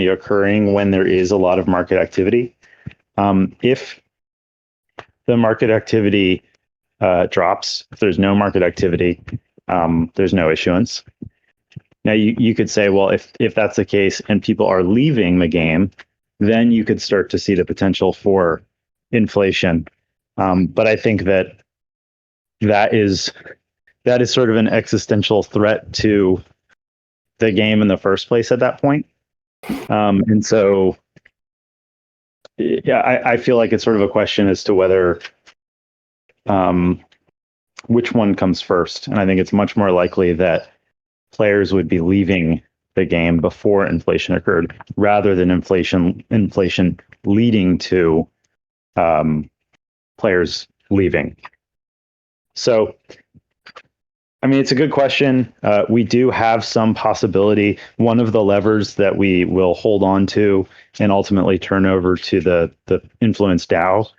only occurring when there is a lot of market activity. If the market activity drops, if there's no market activity, there's no issuance. Now you could say, well, if that's the case and people are leaving the game, then you could start to see the potential for inflation. But I think that is sort of an existential threat to the game in the first place at that point. And so, yeah, I feel like it's sort of a question as to whether which one comes first. And I think it's much more likely that players would be leaving the game before inflation occurred, rather than inflation leading to players leaving. So, I mean, it's a good question. We do have some possibility. One of the levers that we will hold on to and ultimately turn over to the influence DAO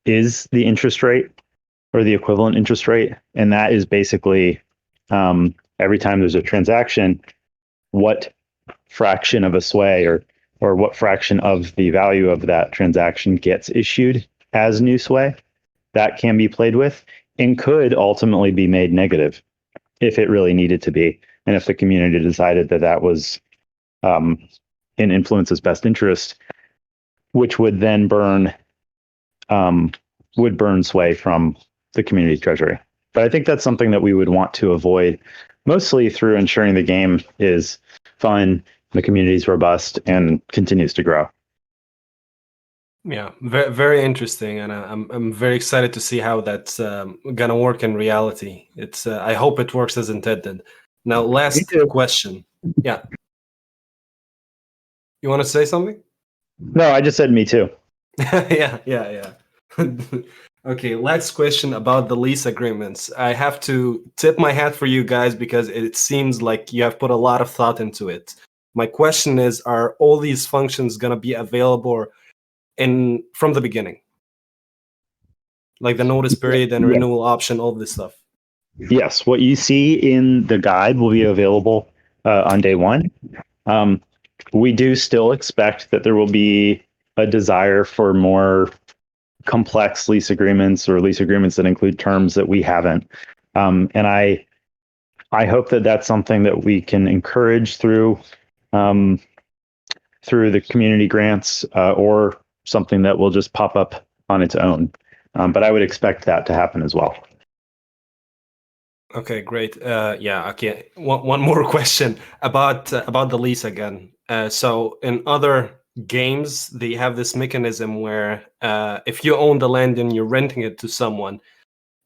is the interest rate, or the equivalent interest rate. And that is basically every time there's a transaction, what fraction of a sway or what fraction of the value of that transaction gets issued as new sway. That can be played with and could ultimately be made negative if it really needed to be. And if the community decided that that was in influence's best interest, which would then burn sway from the community treasury. But I think that's something that we would want to avoid, mostly through ensuring the game is fun, the community is robust, and continues to grow. Yeah, very, very interesting, and I'm very excited to see how that's gonna work in reality. It's I hope it works as intended. Now, last question. Yeah, you want to say something? No, I just said me too. yeah. Okay, last question about the lease agreements. I have to tip my hat for you guys because it seems like you have put a lot of thought into it. My question is, are all these functions gonna be available from the beginning, like the notice period and renewal option, all this stuff? Yes, what you see in the guide will be available on day one. We do still expect that there will be a desire for more complex lease agreements, or lease agreements that include terms that we haven't. And I hope that that's something that we can encourage through the community grants, or something that will just pop up on its own. But I would expect that to happen as well. Okay, great. Yeah, okay. One more question about the lease again. So in other games, they have this mechanism where if you own the land and you're renting it to someone,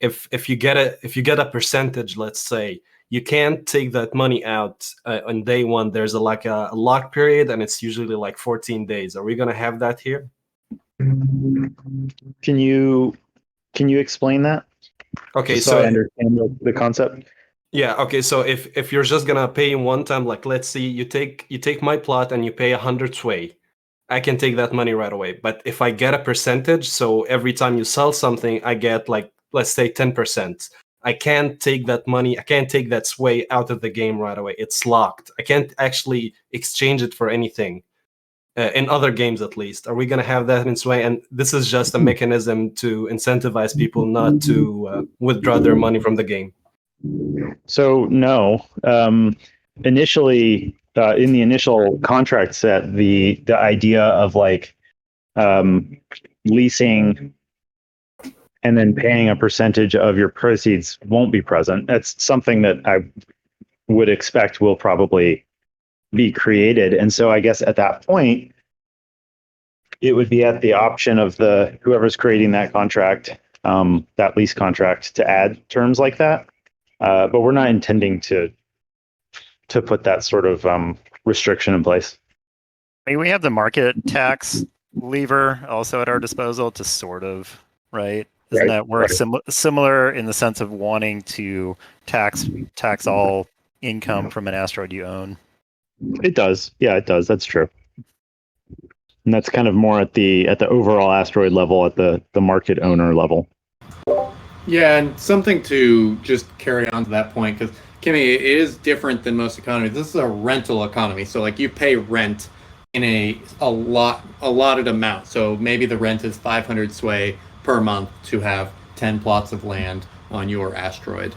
if you get a percentage, let's say, you can't take that money out on day one. There's a lock period, and it's usually like 14 days. Are we gonna have that here? Can you explain that? Okay, just so I understand the concept. Yeah. Okay. So if you're just gonna pay one time, like let's say you take my plot and you pay 100 sway, I can take that money right away. But if I get a percentage, so every time you sell something, I get, like, let's say 10%. I can't take that money. I can't take that sway out of the game right away. It's locked. I can't actually exchange it for anything. In other games, at least. Are we going to have that in sway? And this is just a mechanism to incentivize people not to withdraw their money from the game. So no, initially in the initial contract set, the idea of like leasing and then paying a percentage of your proceeds won't be present. That's something that I would expect will probably be created. And so I guess at that point, it would be at the option of whoever's creating that contract, that lease contract, to add terms like that. But we're not intending to put that sort of restriction in place. I mean, we have the market tax lever also at our disposal to sort of, right? Doesn't that work similar in the sense of wanting to tax all income from an asteroid you own? It does. Yeah, it does. That's true. And that's kind of more at the overall asteroid level, at the market owner level. Yeah, and something to just carry on to that point, because Kimmy, it is different than most economies. This is a rental economy, so like you pay rent in a allotted amount. So maybe the rent is 500 sway per month to have 10 plots of land on your asteroid.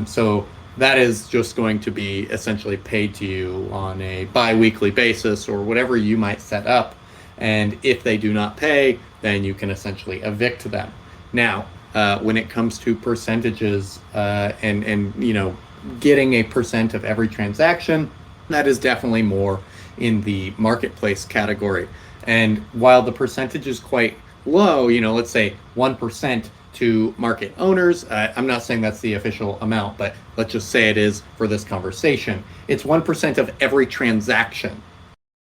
So that is just going to be essentially paid to you on a bi-weekly basis or whatever you might set up. And if they do not pay, then you can essentially evict them. Now, when it comes to percentages and getting a percent of every transaction, that is definitely more in the marketplace category. And while the percentage is quite low, let's say 1% to market owners, I'm not saying that's the official amount, but let's just say it is for this conversation. It's 1% of every transaction.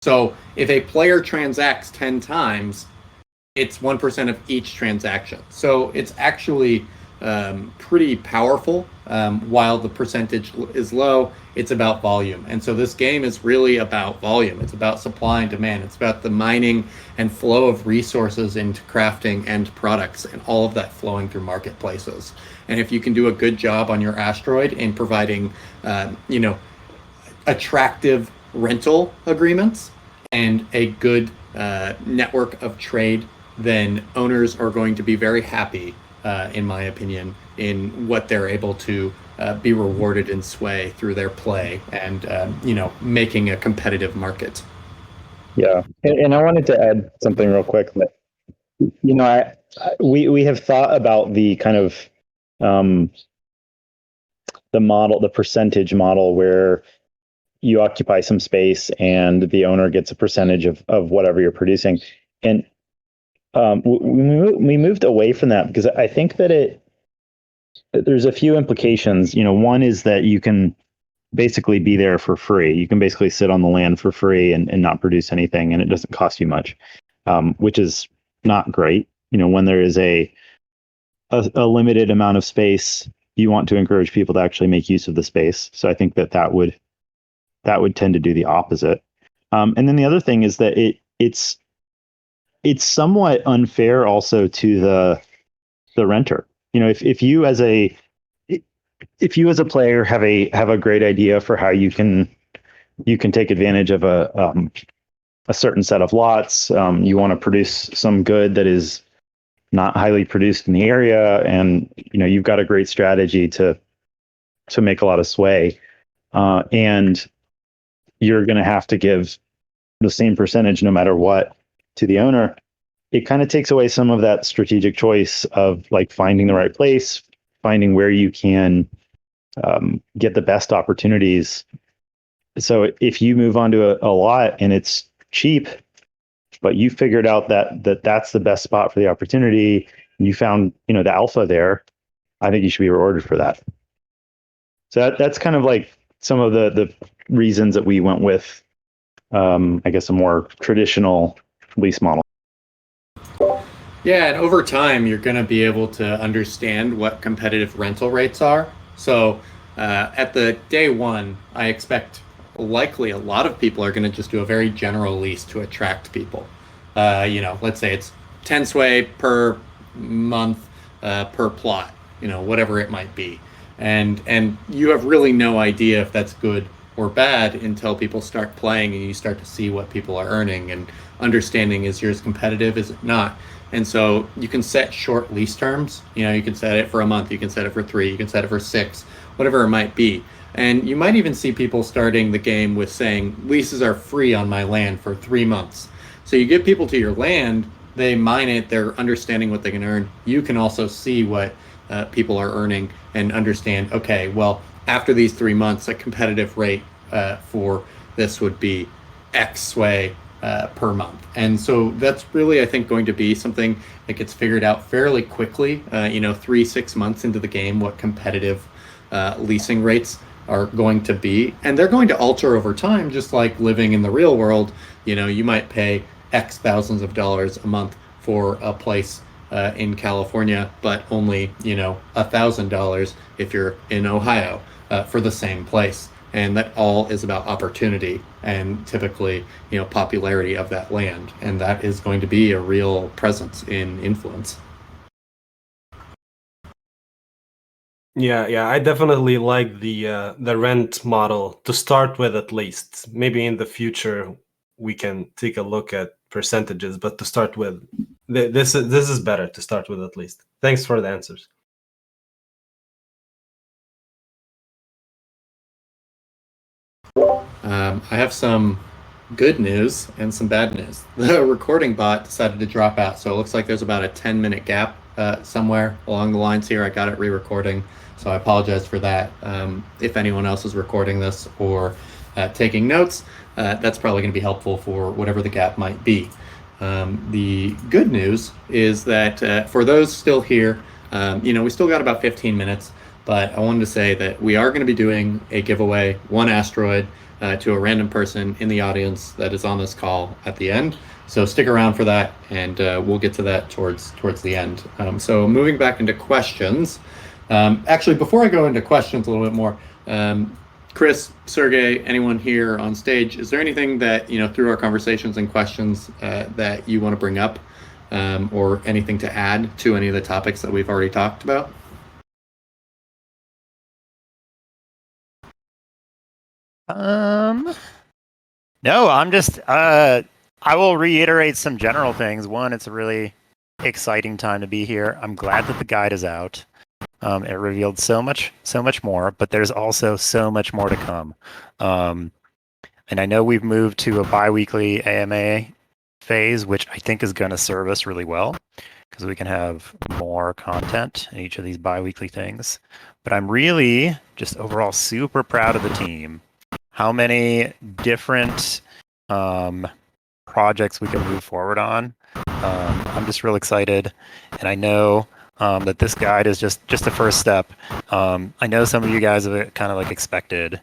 So if a player transacts 10 times, it's 1% of each transaction. So it's actually pretty powerful. While the percentage is low, it's about volume. And so this game is really about volume. It's about supply and demand. It's about the mining and flow of resources into crafting end products and all of that flowing through marketplaces. And if you can do a good job on your asteroid in providing, attractive rental agreements and a good network of trade, then owners are going to be very happy, in my opinion, in what they're able to be rewarded in sway through their play and, making a competitive market. Yeah, and I wanted to add something real quick. That, we have thought about the kind of the model, the percentage model, where you occupy some space and the owner gets a percentage of whatever you're producing. And we moved away from that because I think that there's a few implications. One is that you can basically be there for free. You can basically sit on the land for free and not produce anything, and it doesn't cost you much, which is not great. When there is a limited amount of space, you want to encourage people to actually make use of the space. So I think that would tend to do the opposite. And then the other thing is that it's somewhat unfair also to the renter. If you as a player have a great idea for how you can take advantage of a certain set of lots, you want to produce some good that is not highly produced in the area, and you've got a great strategy to make a lot of sway, and you're going to have to give the same percentage no matter what to the owner. It kind of takes away some of that strategic choice of like finding the right place, finding where you can get the best opportunities. So if you move onto a lot and it's cheap, but you figured out that's the best spot for the opportunity, and you found the alpha there, I think you should be rewarded for that. So that's kind of like some of the reasons that we went with, I guess, a more traditional lease model. Yeah, and over time, you're going to be able to understand what competitive rental rates are. So at the day one, I expect likely a lot of people are going to just do a very general lease to attract people. Let's say it's 10 sway per month per plot, whatever it might be. And you have really no idea if that's good or bad until people start playing and you start to see what people are earning and understanding, is yours competitive, is it not? And so you can set short lease terms. You can set it for a month, you can set it for 3, you can set it for 6, whatever it might be. And you might even see people starting the game with saying, leases are free on my land for 3 months. So you get people to your land, they mine it, they're understanding what they can earn. You can also see what people are earning and understand, okay, well, after these 3 months, a competitive rate for this would be X sway per month. And so that's really, I think, going to be something that gets figured out fairly quickly, 3-6 months into the game, what competitive leasing rates are going to be. And they're going to alter over time, just like living in the real world. You might pay X thousands of dollars a month for a place in California, but only, $1,000 if you're in Ohio for the same place. And that all is about opportunity and typically, popularity of that land. And that is going to be a real presence in influence. Yeah, I definitely like the rent model to start with, at least. Maybe in the future we can take a look at percentages. But to start with, this is better to start with at least. Thanks for the answers. I have some good news and some bad news. The recording bot decided to drop out, so it looks like there's about a 10-minute gap somewhere along the lines here. I got it re-recording, so I apologize for that. If anyone else is recording this or taking notes, that's probably going to be helpful for whatever the gap might be. The good news is that for those still here, we still got about 15 minutes, but I wanted to say that we are going to be doing a giveaway, one asteroid, to a random person in the audience that is on this call at the end. So stick around for that, and we'll get to that towards the end. So moving back into questions. Actually, before I go into questions a little bit more, Chris, Sergey, anyone here on stage, is there anything that, through our conversations and questions that you want to bring up, or anything to add to any of the topics that we've already talked about? No, I'm just I will reiterate some general things. One, it's a really exciting time to be here. I'm glad that the guide is out. It revealed so much more, but there's also so much more to come. And I know we've moved to a bi-weekly AMA phase, which I think is going to serve us really well because we can have more content in each of these bi-weekly things. But I'm really just overall super proud of the team. How many different projects we can move forward on. I'm just real excited, and I know that this guide is just the first step. I know some of you guys have kind of like expected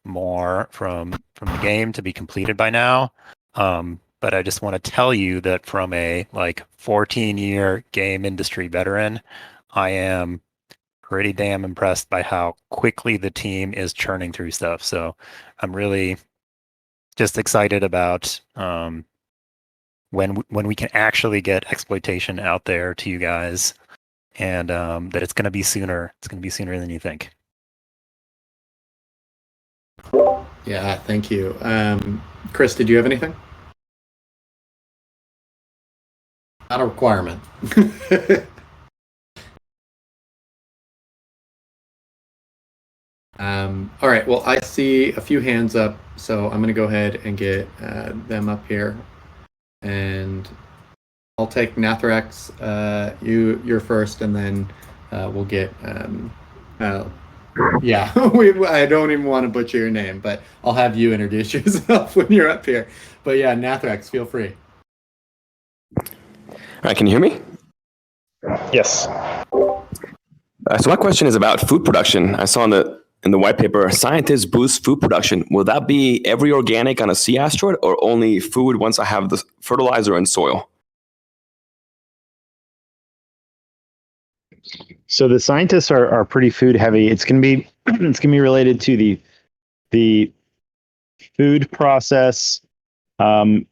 more from the game to be completed by now, but I just want to tell you that from a 14-year game industry veteran, I am pretty damn impressed by how quickly the team is churning through stuff. So I'm really just excited about when we can actually get exploitation out there to you guys, and that it's going to be sooner. It's going to be sooner than you think. Yeah, thank you. Chris, did you have anything? Not a requirement. All right, well, I see a few hands up, so I'm going to go ahead and get them up here. And I'll take Nathrax, you're first, and then we'll get, yeah, I don't even want to butcher your name, but I'll have you introduce yourself when you're up here. But yeah, Nathrax, feel free. All right, can you hear me? Yes. So my question is about food production. I saw in the white paper, scientists boost food production. Will that be every organic on a sea asteroid, or only food once I have the fertilizer and soil? So the scientists are pretty food heavy. It's gonna be related to the food process. I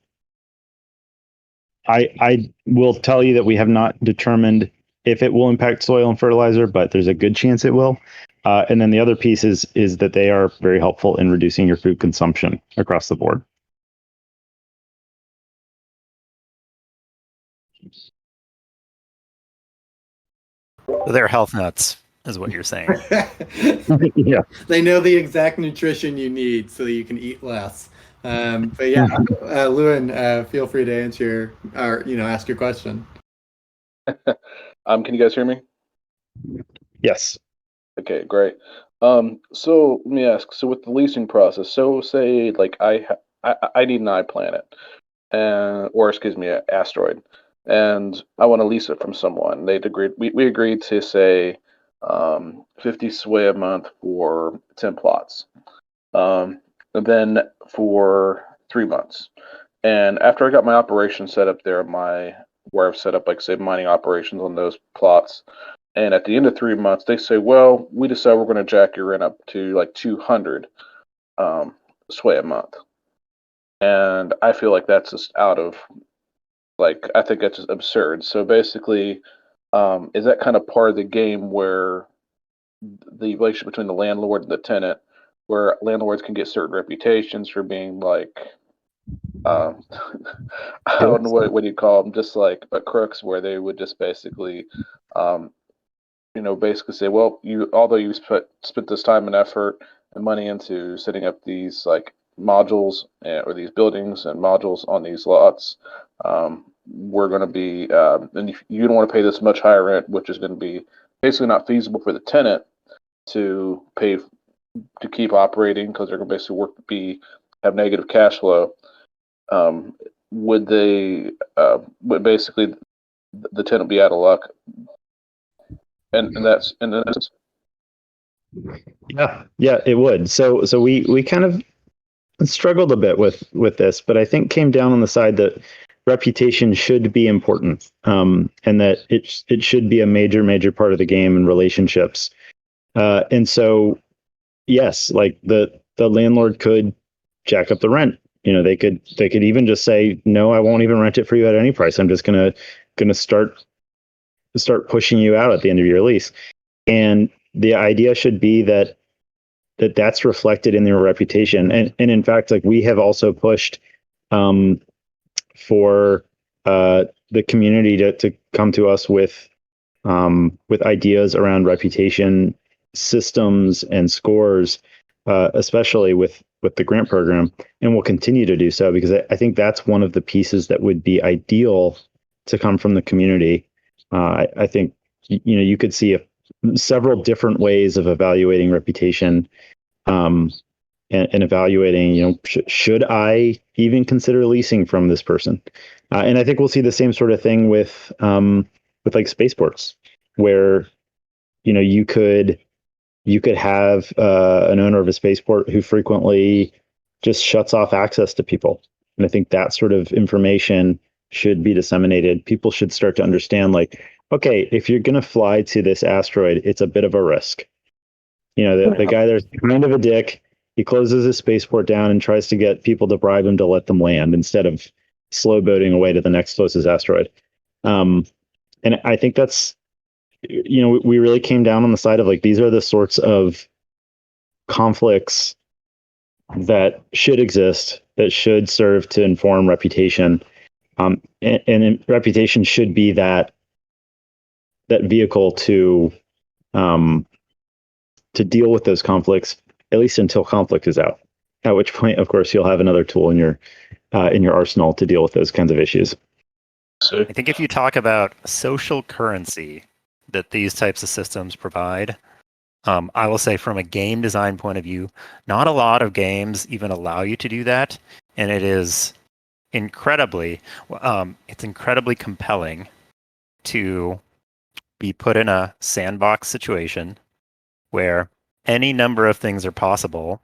will tell you that we have not determined if it will impact soil and fertilizer, but there's a good chance it will. And then the other piece is that they are very helpful in reducing your food consumption across the board. They're health nuts, is what you're saying. Yeah. They know the exact nutrition you need so that you can eat less. But yeah, Lewin, feel free to answer or ask your question. Can you guys hear me? Yes. Okay, great. So let me ask. So with the leasing process, so say like I need an iPlanet, or excuse me, an asteroid, and I want to lease it from someone. They'd agreed. We agreed to say 50 sway a month for 10 plots, and then for 3 months. And after I got my operation set up there, where I've set up like say mining operations on those plots. And at the end of 3 months, they say, well, we decide we're going to jack your rent up to like 200 sway a month. And I feel like that's just out of, I think that's just absurd. So basically, is that kind of part of the game where the relationship between the landlord and the tenant, where landlords can get certain reputations for being um, I don't know what you call them, just like a crooks, where they would just basically, um, basically say, well, although you spent this time and effort and money into setting up these like modules or these buildings and modules on these lots, we're going to be, and you don't want to pay this much higher rent, which is going to be basically not feasible for the tenant to pay to keep operating because they're going to basically have negative cash flow. Would they? Would basically the tenant be out of luck? And that's Yeah, it would. So we kind of struggled a bit with this, but I think came down on the side that reputation should be important, and that it should be a major part of the game and relationships. And so yes, like the landlord could jack up the rent. They could even just say, no, I won't even rent it for you at any price. I'm just gonna start pushing you out at the end of your lease. And the idea should be that's reflected in their reputation. And in fact, like we have also pushed for the community to come to us with ideas around reputation systems and scores, especially with the grant program, and we'll continue to do so because I think that's one of the pieces that would be ideal to come from the community. I think you could see several different ways of evaluating reputation, and evaluating, should I even consider leasing from this person? And I think we'll see the same sort of thing with like spaceports, where you could have an owner of a spaceport who frequently just shuts off access to people. And I think that sort of information should be disseminated. People should start to understand, like, okay, if you're going to fly to this asteroid, it's a bit of a risk. The guy there's kind of a dick. He closes his spaceport down and tries to get people to bribe him to let them land instead of slow boating away to the next closest asteroid. And I think that's, we really came down on the side of like, these are the sorts of conflicts that should exist, that should serve to inform reputation. And reputation should be that vehicle to deal with those conflicts, at least until conflict is out. At which point, of course, you'll have another tool in your arsenal to deal with those kinds of issues. I think if you talk about social currency that these types of systems provide, I will say from a game design point of view, not a lot of games even allow you to do that, and it is incredibly compelling to be put in a sandbox situation where any number of things are possible,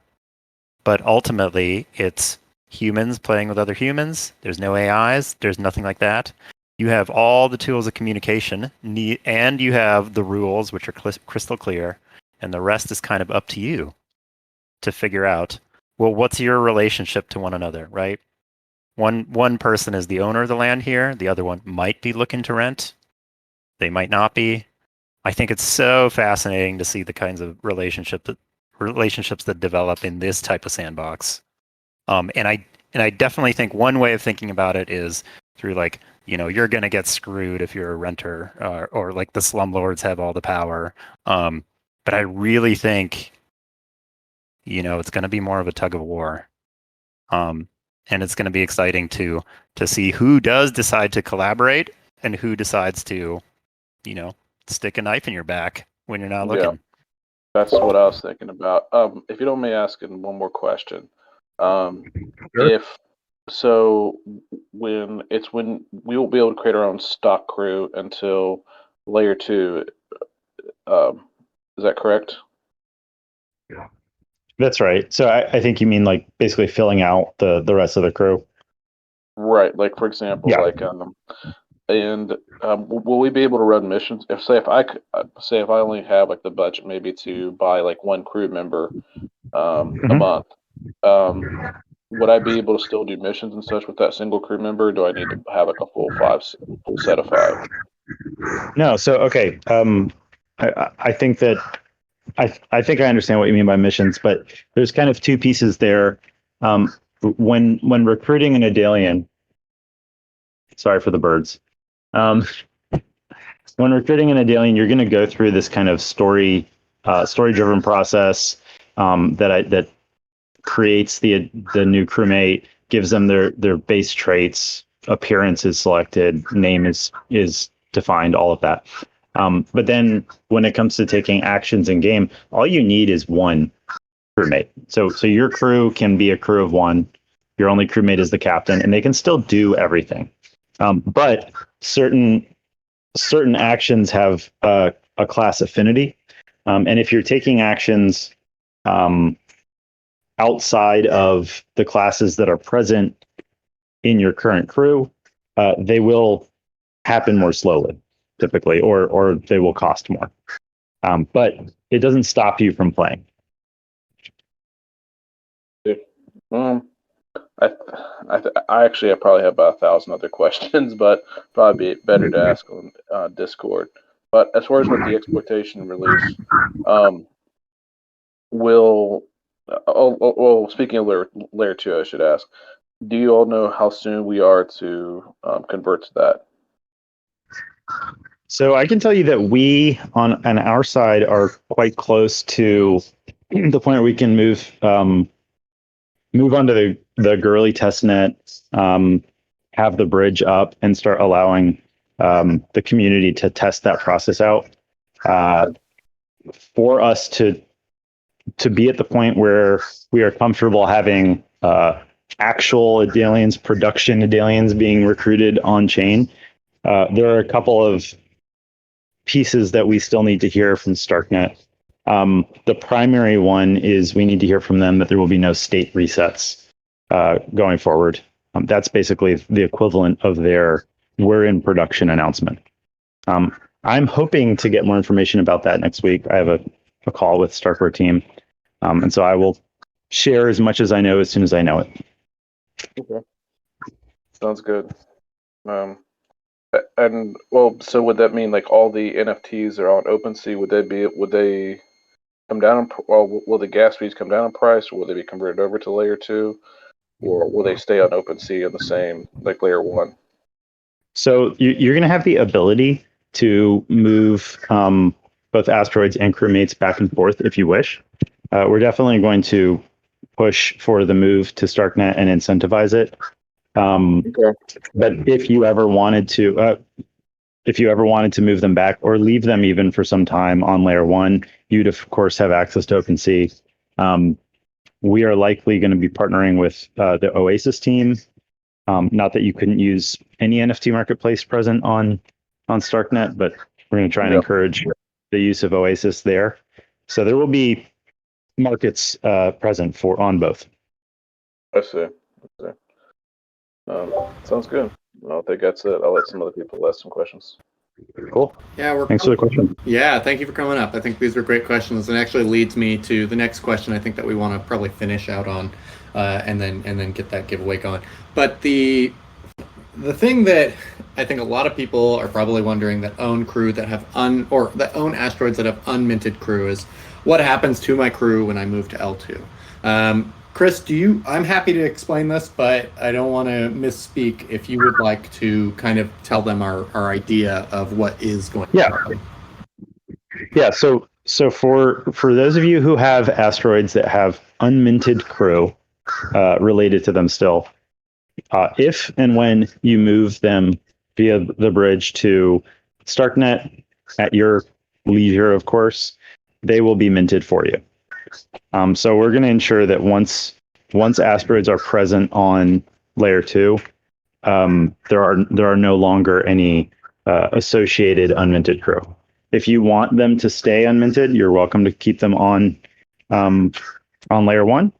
but ultimately it's humans playing with other humans. There's no AIs. There's nothing like that. You have all the tools of communication, and you have the rules, which are crystal clear, and the rest is kind of up to you to figure out, well, what's your relationship to one another, right? One person is the owner of the land here. The other one might be looking to rent. They might not be. I think it's so fascinating to see the kinds of relationships that develop in this type of sandbox. And I definitely think one way of thinking about it is through like, you're going to get screwed if you're a renter, or like the slumlords have all the power. But I really think, it's going to be more of a tug of war. And it's going to be exciting to see who does decide to collaborate and who decides to, stick a knife in your back when you're not looking. Yeah, that's what I was thinking about. If you don't mind asking one more question, Sure. when we won't be able to create our own stock crew until layer 2, is that correct? That's right. So I think you mean like basically filling out the rest of the crew. Right. Like for example, Yeah. like will we be able to run missions? If I only have like the budget maybe to buy like one crew member a month, would I be able to still do missions and such with that single crew member? Or do I need to have like a full set of 5? No. So okay. I think that I think I understand what you mean by missions, but there's kind of two pieces there. when recruiting an Adalian, sorry for the birds. When recruiting an Adalian, you're going to go through this kind of story-driven process that creates the new crewmate, gives them their base traits, appearance is selected, name is defined, all of that. But then when it comes to taking actions in game, all you need is one crewmate. So your crew can be a crew of one. Your only crewmate is the captain, and they can still do everything. But certain actions have a class affinity, and if you're taking actions outside of the classes that are present in your current crew, they will happen more slowly, typically, or they will cost more. But it doesn't stop you from playing. I actually probably have about 1,000 other questions, but probably be better to ask on Discord. But as far as with the exploitation release, speaking of layer 2, I should ask, do you all know how soon we are to convert to that? So I can tell you that we on our side are quite close to the point where we can move onto the Gurley testnet, have the bridge up, and start allowing the community to test that process out. For us to be at the point where we are comfortable having actual Adalians, production Adalians being recruited on chain, there are a couple of pieces that we still need to hear from Starknet. The primary one is we need to hear from them that there will be no state resets going forward. That's basically the equivalent of their "we're in production" announcement. I'm hoping to get more information about that next week. I have a call with Starkware team, and so I will share as much as I know as soon as I know it. Okay, sounds good. And well, so would that mean like all the NFTs are on OpenSea? Would they come down? Will the gas fees come down in price, or will they be converted over to layer 2, or will they stay on OpenSea in the same like layer 1? So you're going to have the ability to move both asteroids and crewmates back and forth if you wish. We're definitely going to push for the move to Starknet and incentivize it. Okay. But if you ever wanted to move them back or leave them even for some time on layer 1, you'd of course have access to OpenSea. We are likely going to be partnering with the Oasis team. Not that you couldn't use any NFT marketplace present on Starknet, but we're going to try and encourage the use of Oasis there. So there will be markets present on both. I see. Sounds good. I think that's it. I'll let some other people ask some questions. Cool. Yeah, thanks for the question. Yeah, thank you for coming up. I think these were great questions, and actually leads me to the next question. I think that we want to probably finish out on, and then get that giveaway going. But the thing that I think a lot of people are probably wondering that own crew that have that own asteroids that have unminted crew is what happens to my crew when I move to L2. Chris, I'm happy to explain this, but I don't want to misspeak. If you would like to kind of tell them our idea of what is going to happen. Yeah. So for those of you who have asteroids that have unminted crew related to them still, if and when you move them via the bridge to Starknet at your leisure, of course, they will be minted for you. So we're going to ensure that once asteroids are present on layer 2, there are no longer any associated unminted crew. If you want them to stay unminted, you're welcome to keep them on layer 1.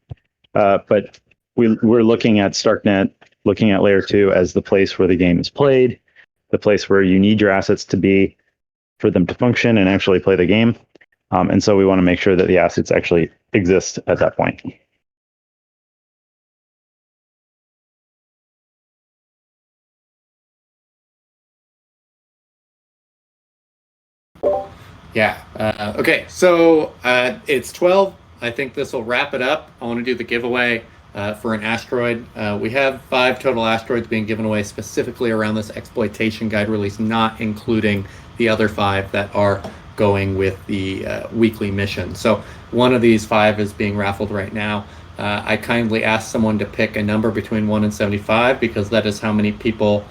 But we're looking at Starknet, looking at layer 2 as the place where the game is played, the place where you need your assets to be for them to function and actually play the game. And so we want to make sure that the assets actually exist at that point. Yeah. Okay. So it's 12. I think this will wrap it up. I want to do the giveaway. for an asteroid. We have 5 total asteroids being given away specifically around this exploitation guide release, not including the other 5 that are going with the weekly mission. So one of these 5 is being raffled right now. I kindly asked someone to pick a number between 1 and 75 because that is how many people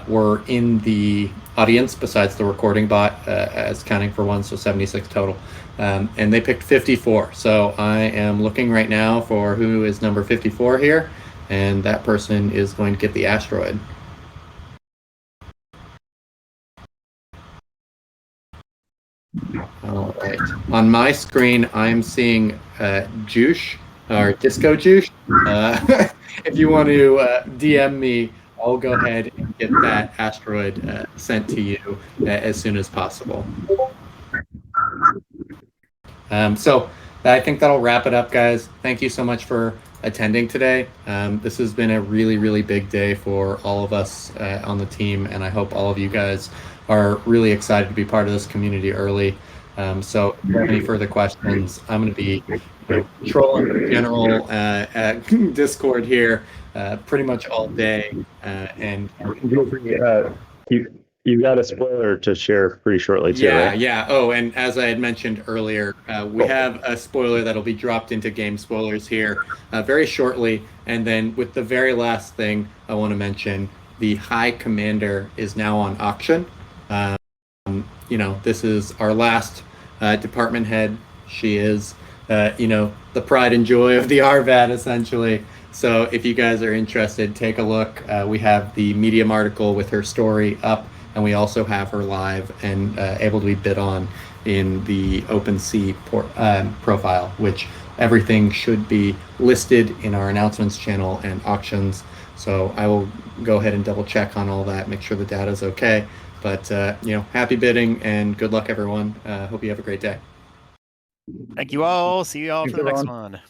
were in the audience besides the recording bot as counting for 1, so 76 total. And they picked 54. So I am looking right now for who is number 54 here, and that person is going to get the asteroid. All right. On my screen, I'm seeing Juice or Disco Juice. If you want to DM me, I'll go ahead and get that asteroid sent to you as soon as possible. So I think that'll wrap it up, guys. Thank you so much for attending today. This has been a really, really big day for all of us on the team, and I hope all of you guys are really excited to be part of this community early. So if you have any further questions, I'm going to be trolling the general Discord here pretty much all day. And you got a spoiler to share pretty shortly too, yeah, right? yeah. Oh, and as I had mentioned earlier, we have a spoiler that'll be dropped into game spoilers here very shortly. And then with the very last thing I want to mention, the High Commander is now on auction. This is our last department head. She is, the pride and joy of the RVAT, essentially. So if you guys are interested, take a look. We have the Medium article with her story up, and we also have her live and able to be bid on in the OpenSea profile, which everything should be listed in our announcements channel and auctions. So I will go ahead and double check on all that, make sure the data is okay. But, happy bidding and good luck, everyone. Hope you have a great day. Thank you all. See you all for the next one.